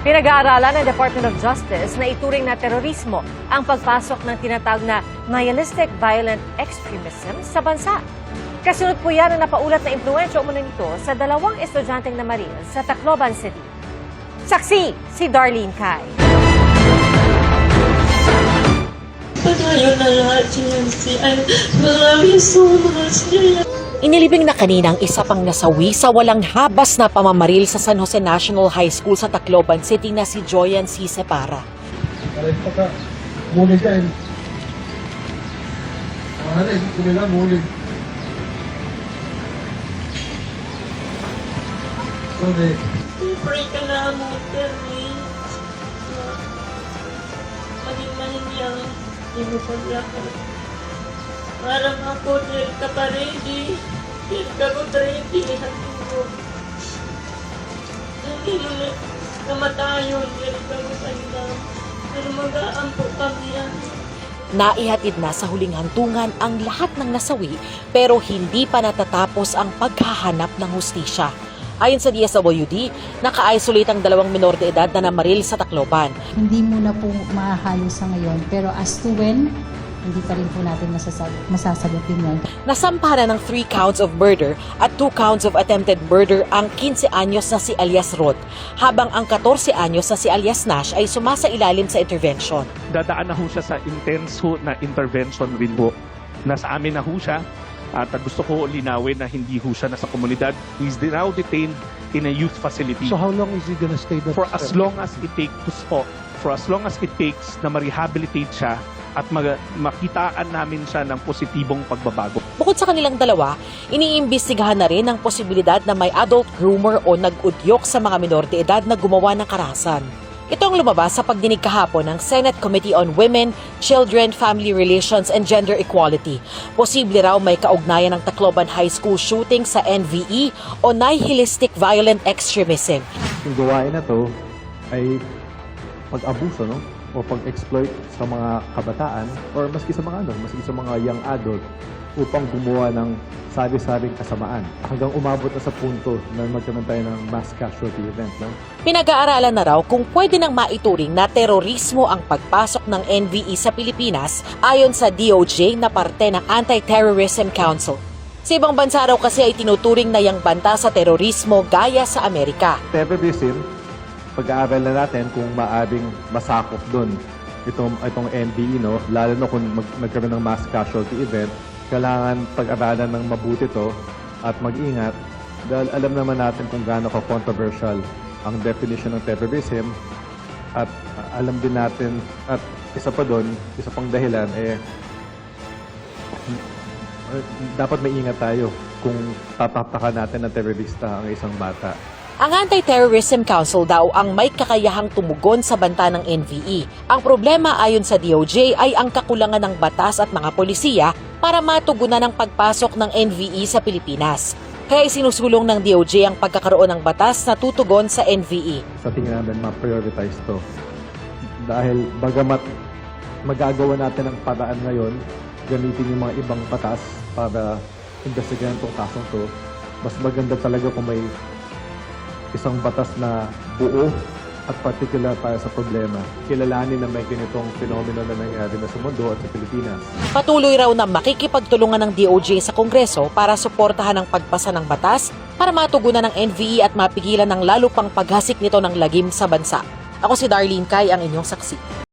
Pinag-aaralan ng Department of Justice na ituring na terorismo ang pagpasok ng tinatawag na nihilistic violent extremism sa bansa. Kasunod po yan ang napaulat na impluwensya umano nito sa 2 estudyanteng namaril sa Tacloban City. Saksi, si Darlene Kai. Patayo na lahat si I love you so much. Inilibing na kanina ang isa pang nasawi sa walang habas na pamamaril sa San Jose National High School sa Tacloban City na si Joyan C. Separa. Mulig ka eh. Mulig. Sorry. Pray ka na mo, Terry. Maging mahingyang inupaglakad. Parang ako, dahil ka pa ready. Dahil ka ko ready. Hatin ko. Dahil ulit kamatayon. Dahil ka ko sandang. Pero mag-aampo kami yan. Naihatid na sa huling hantungan ang lahat ng nasawi pero hindi pa natatapos ang paghahanap ng hustisya. Ayon sa DSWD, naka-isolate ang 2 minor de edad na namaril sa Tacloban. Hindi muna po mahalo sa ngayon, pero as to when, hindi pa rin po natin masasagutin yan. Nasampahan ng 3 counts of murder at 2 counts of attempted murder ang 15 anyos na si alias Rod, habang ang 14 anyos na si alias Nash ay sumasailalim sa intervention. Dadaan na ho siya sa intense na intervention rin po. Nasa amin na ho siya. At gusto ko linawin na hindi ho siya nasa komunidad. He's now detained in a youth facility. So how long is he gonna stay there? For as long as it takes po. For as long as it takes na ma-rehabilitate siya at makitaan namin siya ng positibong pagbabago. Bukod sa kanilang dalawa, iniimbestigahan na rin ang posibilidad na may adult groomer o nag-udyok sa mga minor de edad na gumawa ng karahasan. Ito ang lumabas sa pagdinig kahapon ng Senate Committee on Women, Children, Family Relations and Gender Equality. Posible raw may kaugnayan ng Tacloban High School shooting sa NVE o nihilistic violent extremism. Yung gawain na to ay pag-abuso, no? O pag-exploit sa mga kabataan or maski sa mga young adult upang gumawa ng sari-saring kasamaan hanggang umabot na sa punto na magkaroon tayo ng mass casualty event. No? Pinag-aaralan na raw kung pwede nang maituring na terorismo ang pagpasok ng NVE sa Pilipinas ayon sa DOJ na parte ng Anti-Terrorism Council. Sa ibang bansa raw kasi ay tinuturing na yang banta sa terorismo gaya sa Amerika. Terrorism, pag-aaral na natin kung maaring masakop doon itong NVE, no? Lalo na kung magkaroon ng mass casualty event. Kailangan pag-aralan ng mabuti to at mag-ingat dahil alam naman natin kung gaano ka-controversial ang definition ng terrorism at alam din natin at isa pang dahilan dapat maingat tayo kung tatatakan natin ng terorista ang isang bata. Ang Anti-Terrorism Council daw ang may kakayahang tumugon sa banta ng NVE. Ang problema ayon sa DOJ ay ang kakulangan ng batas at mga polisiya para matugunan ang pagpasok ng NVE sa Pilipinas. Kaya isinusulong ng DOJ ang pagkakaroon ng batas na tutugon sa NVE. Sa tingin namin, ma-prioritize to. Dahil bagamat magagawa natin ang paraan ngayon, gamitin yung mga ibang batas para investigahan itong kasong to, mas maganda talaga kung may isang batas na buo at particular para sa problema. Kilalanin na may ganitong fenomeno na nangyari na sa mundo at sa Pilipinas. Patuloy raw na makikipagtulungan ng DOJ sa Kongreso para suportahan ang pagpasa ng batas para matugunan ng NVE at mapigilan ng lalo pang paghasik nito ng lagim sa bansa. Ako si Darlene Kai, ang inyong saksi.